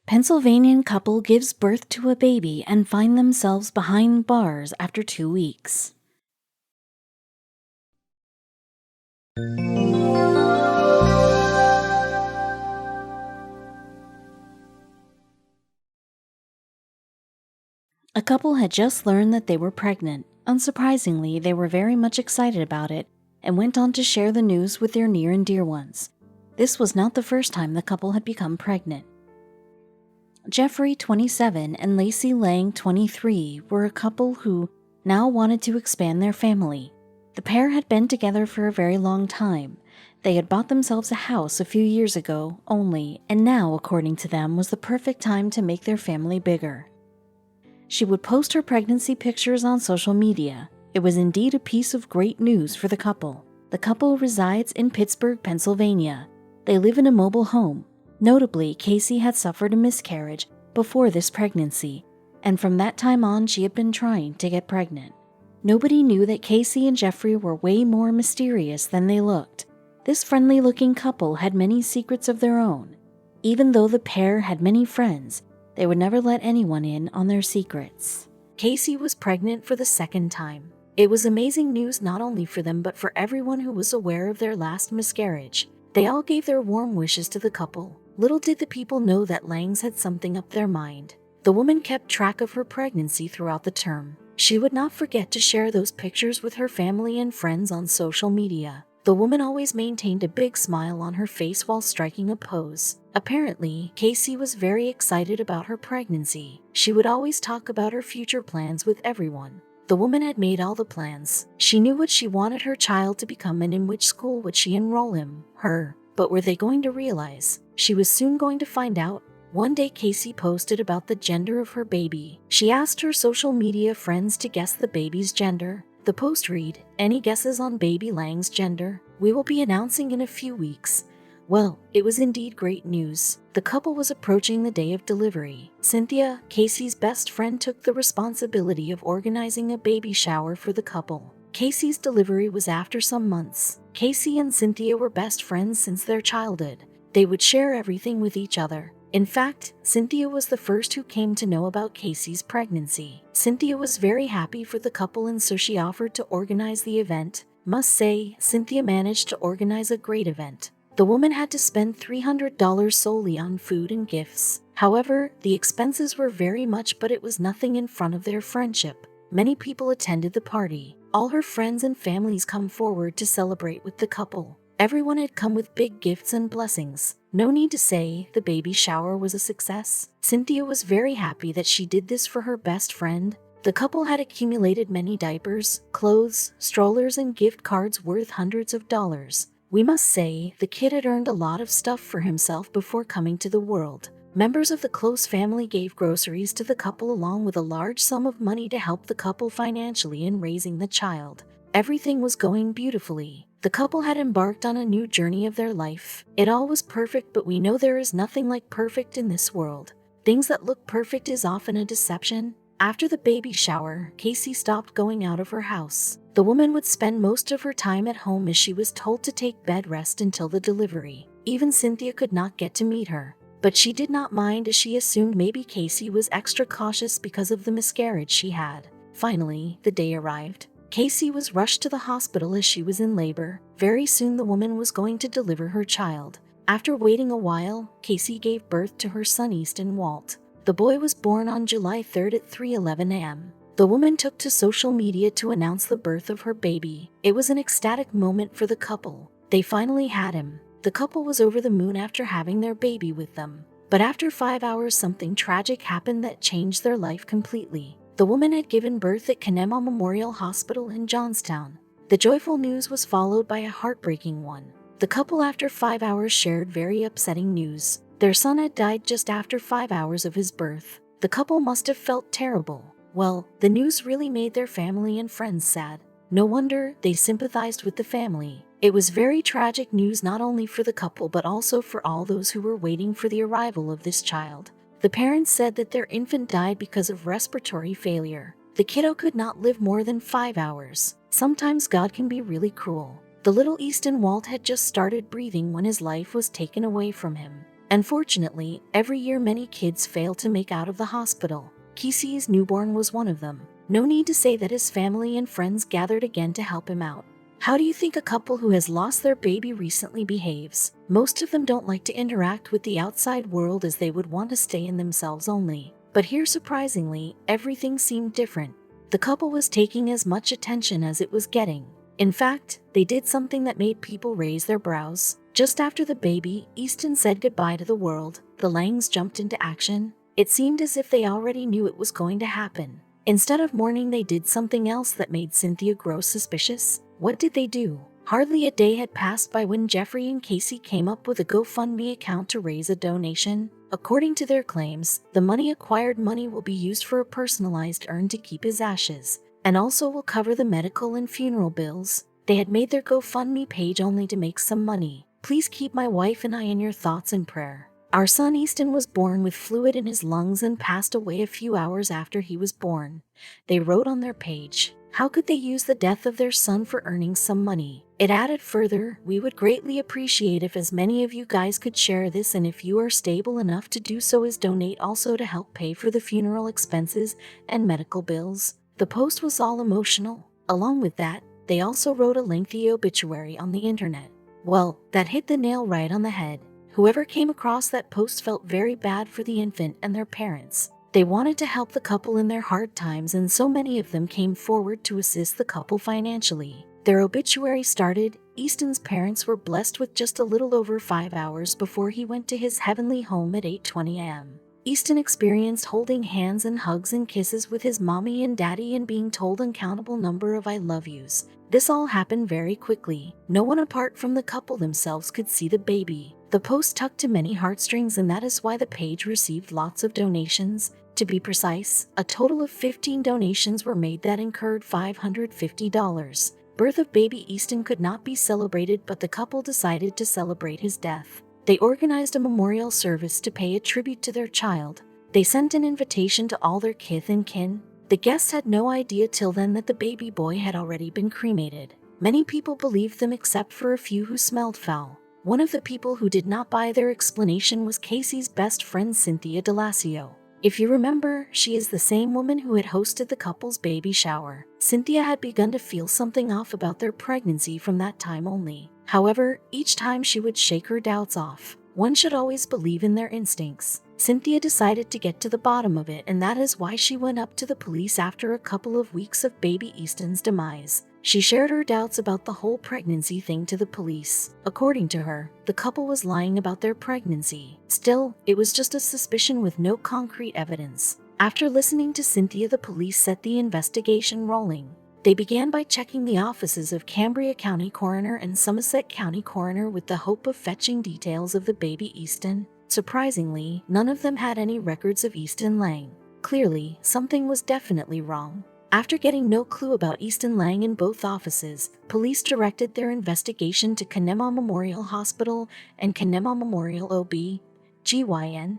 Pennsylvanian couple gives birth to a baby and find themselves behind bars after 2 weeks. A couple had just learned that they were pregnant. Unsurprisingly, they were very much excited about it and went on to share the news with their near and dear ones. This was not the first time the couple had become pregnant. Jeffrey, 27, and Lacey Lang, 23, were a couple who now wanted to expand their family. The pair had been together for a very long time. They had bought themselves a house a few years ago only, and now, according to them, was the perfect time to make their family bigger. She would post her pregnancy pictures on social media. It was indeed a piece of great news for the couple. The couple resides in Pittsburgh, Pennsylvania. They live in a mobile home. Notably, Casey had suffered a miscarriage before this pregnancy, and from that time on she had been trying to get pregnant. Nobody knew that Casey and Jeffrey were way more mysterious than they looked. This friendly-looking couple had many secrets of their own. Even though the pair had many friends, they would never let anyone in on their secrets. Casey was pregnant for the second time. It was amazing news not only for them but for everyone who was aware of their last miscarriage. They all gave their warm wishes to the couple. Little did the people know that Langs had something up their mind. The woman kept track of her pregnancy throughout the term. She would not forget to share those pictures with her family and friends on social media. The woman always maintained a big smile on her face while striking a pose. Apparently, Casey was very excited about her pregnancy. She would always talk about her future plans with everyone. The woman had made all the plans. She knew what she wanted her child to become and in which school would she enroll him, her. But were they going to realize? She was soon going to find out. One day Casey posted about the gender of her baby. She asked her social media friends to guess the baby's gender. The post read, "Any guesses on baby Lang's gender? We will be announcing in a few weeks." Well, it was indeed great news. The couple was approaching the day of delivery. Cynthia, Casey's best friend, took the responsibility of organizing a baby shower for the couple. Casey's delivery was after some months. Casey and Cynthia were best friends since their childhood. They would share everything with each other. In fact, Cynthia was the first who came to know about Casey's pregnancy. Cynthia was very happy for the couple and so she offered to organize the event. Must say, Cynthia managed to organize a great event. The woman had to spend $300 solely on food and gifts. However, the expenses were very much, but it was nothing in front of their friendship. Many people attended the party. All her friends and families come forward to celebrate with the couple. Everyone had come with big gifts and blessings. No need to say, the baby shower was a success. Cynthia was very happy that she did this for her best friend. The couple had accumulated many diapers, clothes, strollers, and gift cards worth hundreds of dollars. We must say, the kid had earned a lot of stuff for himself before coming to the world. Members of the close family gave groceries to the couple along with a large sum of money to help the couple financially in raising the child. Everything was going beautifully. The couple had embarked on a new journey of their life. It all was perfect, but we know there is nothing like perfect in this world. Things that look perfect is often a deception. After the baby shower, Casey stopped going out of her house. The woman would spend most of her time at home as she was told to take bed rest until the delivery. Even Cynthia could not get to meet her. But she did not mind as she assumed maybe Casey was extra cautious because of the miscarriage she had. Finally, the day arrived. Casey was rushed to the hospital as she was in labor. Very soon the woman was going to deliver her child. After waiting a while, Casey gave birth to her son Easton Walt. The boy was born on July 3rd at 3:11 a.m. The woman took to social media to announce the birth of her baby. It was an ecstatic moment for the couple. They finally had him. The couple was over the moon after having their baby with them. But after 5 hours, something tragic happened that changed their life completely. The woman had given birth at Kanema Memorial Hospital in Johnstown. The joyful news was followed by a heartbreaking one. The couple after 5 hours shared very upsetting news. Their son had died just after 5 hours of his birth. The couple must have felt terrible. Well, the news really made their family and friends sad. No wonder they sympathized with the family. It was very tragic news not only for the couple but also for all those who were waiting for the arrival of this child. The parents said that their infant died because of respiratory failure. The kiddo could not live more than 5 hours. Sometimes God can be really cruel. The little Easton Walt had just started breathing when his life was taken away from him. Unfortunately, every year many kids fail to make out of the hospital. Casey's newborn was one of them. No need to say that his family and friends gathered again to help him out. How do you think a couple who has lost their baby recently behaves? Most of them don't like to interact with the outside world as they would want to stay in themselves only. But here, surprisingly, everything seemed different. The couple was taking as much attention as it was getting. In fact, they did something that made people raise their brows. Just after the baby Easton said goodbye to the world, the Langs jumped into action. It seemed as if they already knew it was going to happen. Instead of mourning, they did something else that made Cynthia grow suspicious. What did they do? Hardly a day had passed by when Jeffrey and Casey came up with a GoFundMe account to raise a donation. According to their claims, the acquired money will be used for a personalized urn to keep his ashes, and also will cover the medical and funeral bills. They had made their GoFundMe page only to make some money. Please keep my wife and I in your thoughts and prayer. Our son Easton was born with fluid in his lungs and passed away a few hours after he was born. They wrote on their page. How could they use the death of their son for earning some money? It added further, we would greatly appreciate if as many of you guys could share this, and if you are stable enough to do so, is donate also to help pay for the funeral expenses and medical bills. The post was all emotional. Along with that, they also wrote a lengthy obituary on the internet. Well, that hit the nail right on the head. Whoever came across that post felt very bad for the infant and their parents. They wanted to help the couple in their hard times, and so many of them came forward to assist the couple financially. Their obituary started. Easton's parents were blessed with just a little over 5 hours before he went to his heavenly home at 8:20 a.m. Easton experienced holding hands and hugs and kisses with his mommy and daddy and being told uncountable number of I love yous. This all happened very quickly. No one apart from the couple themselves could see the baby. The post tugged to many heartstrings, and that is why the page received lots of donations. To be precise, a total of 15 donations were made that incurred $550. Birth of baby Easton could not be celebrated, but the couple decided to celebrate his death. They organized a memorial service to pay a tribute to their child. They sent an invitation to all their kith and kin. The guests had no idea till then that the baby boy had already been cremated. Many people believed them except for a few who smelled foul. One of the people who did not buy their explanation was Casey's best friend Cynthia DeLacio. If you remember, she is the same woman who had hosted the couple's baby shower. Cynthia had begun to feel something off about their pregnancy from that time only. However, each time she would shake her doubts off. One should always believe in their instincts. Cynthia decided to get to the bottom of it, and that is why she went up to the police after a couple of weeks of baby Easton's demise. She shared her doubts about the whole pregnancy thing to the police. According to her, the couple was lying about their pregnancy. Still, it was just a suspicion with no concrete evidence. After listening to Cynthia, the police set the investigation rolling. They began by checking the offices of Cambria County Coroner and Somerset County Coroner with the hope of fetching details of the baby Easton. Surprisingly, none of them had any records of Easton Lang. Clearly, something was definitely wrong. After getting no clue about Easton Lang in both offices, police directed their investigation to Kanema Memorial Hospital and Kanema Memorial OB/GYN.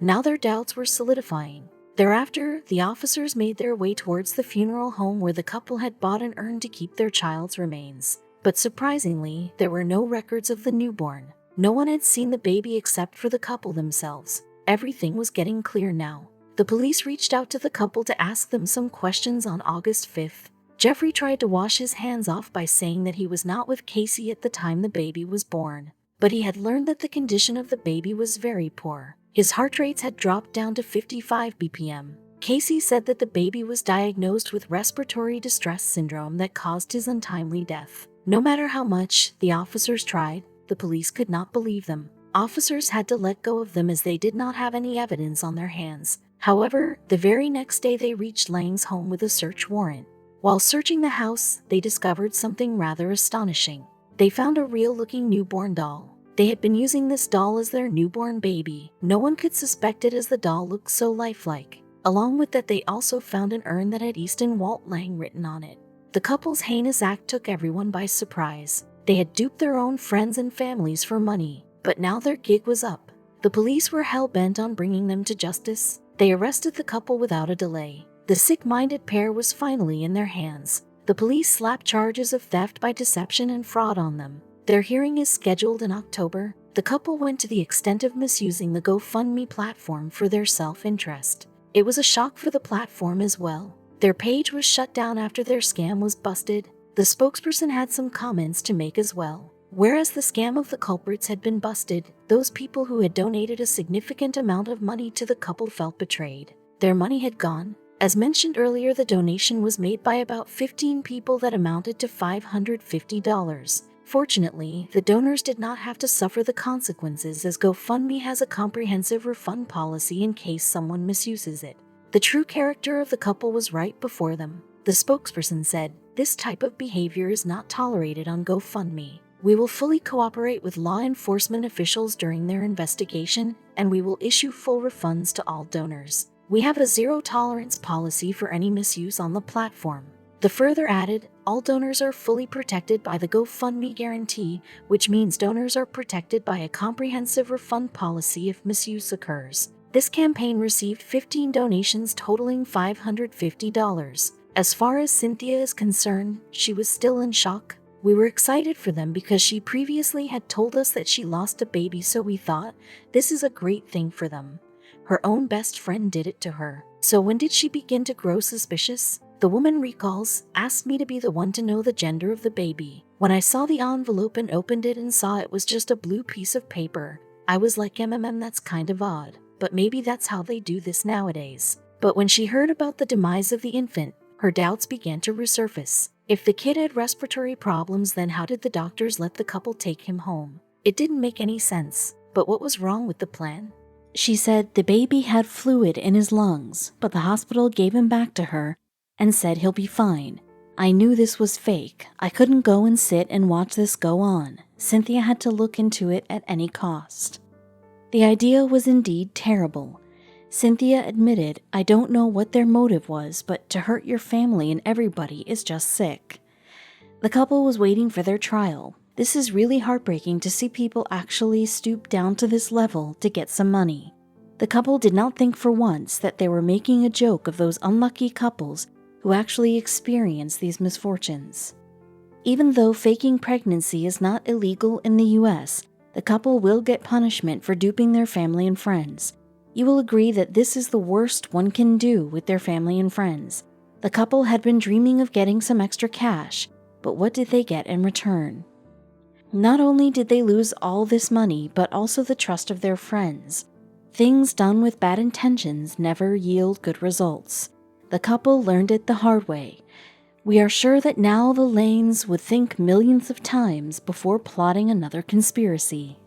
Now their doubts were solidifying. Thereafter, the officers made their way towards the funeral home where the couple had bought an urn to keep their child's remains. But surprisingly, there were no records of the newborn. No one had seen the baby except for the couple themselves. Everything was getting clear now. The police reached out to the couple to ask them some questions on August 5th. Jeffrey tried to wash his hands off by saying that he was not with Casey at the time the baby was born, but he had learned that the condition of the baby was very poor. His heart rates had dropped down to 55 BPM. Casey said that the baby was diagnosed with respiratory distress syndrome that caused his untimely death. No matter how much the officers tried, the police could not believe them. Officers had to let go of them as they did not have any evidence on their hands. However, the very next day they reached Lang's home with a search warrant. While searching the house, they discovered something rather astonishing. They found a real-looking newborn doll. They had been using this doll as their newborn baby. No one could suspect it as the doll looked so lifelike. Along with that, they also found an urn that had Easton Walt Lang written on it. The couple's heinous act took everyone by surprise. They had duped their own friends and families for money, but now their gig was up. The police were hell-bent on bringing them to justice. They arrested the couple without a delay. The sick-minded pair was finally in their hands. The police slapped charges of theft by deception and fraud on them. Their hearing is scheduled in October. the couple went to the extent of misusing the GoFundMe platform for their self-interest. It was a shock for the platform as well. Their page was shut down after their scam was busted. The spokesperson had some comments to make as well. Whereas the scam of the culprits had been busted, those people who had donated a significant amount of money to the couple felt betrayed. Their money had gone. As mentioned earlier, the donation was made by about 15 people that amounted to $550. Fortunately, the donors did not have to suffer the consequences, as GoFundMe has a comprehensive refund policy in case someone misuses it. The true character of the couple was right before them. The spokesperson said, "This type of behavior is not tolerated on GoFundMe. We will fully cooperate with law enforcement officials during their investigation, and we will issue full refunds to all donors. We have a zero-tolerance policy for any misuse on the platform." The further added, all donors are fully protected by the GoFundMe guarantee, which means donors are protected by a comprehensive refund policy if misuse occurs. This campaign received 15 donations totaling $550. As far as Cynthia is concerned, she was still in shock. "We were excited for them because she previously had told us that she lost a baby, so we thought, this is a great thing for them. Her own best friend did it to her. So when did she begin to grow suspicious? The woman recalls, asked me to be the one to know the gender of the baby. When I saw the envelope and opened it and saw it was just a blue piece of paper, I was like, that's kind of odd, but maybe that's how they do this nowadays." But when she heard about the demise of the infant, her doubts began to resurface. If the kid had respiratory problems, then how did the doctors let the couple take him home? It didn't make any sense. But what was wrong with the plan? She said the baby had fluid in his lungs, but the hospital gave him back to her and said he'll be fine. "I knew this was fake. I couldn't go and sit and watch this go on. Cynthia had to look into it at any cost." The idea was indeed terrible. Cynthia admitted, "I don't know what their motive was, but to hurt your family and everybody is just sick." The couple was waiting for their trial. This is really heartbreaking to see people actually stoop down to this level to get some money. The couple did not think for once that they were making a joke of those unlucky couples who actually experience these misfortunes. Even though faking pregnancy is not illegal in the US, the couple will get punishment for duping their family and friends. You will agree that this is the worst one can do with their family and friends. The couple had been dreaming of getting some extra cash, but what did they get in return? Not only did they lose all this money, but also the trust of their friends. Things done with bad intentions never yield good results. The couple learned it the hard way. We are sure that now the Lanes would think millions of times before plotting another conspiracy.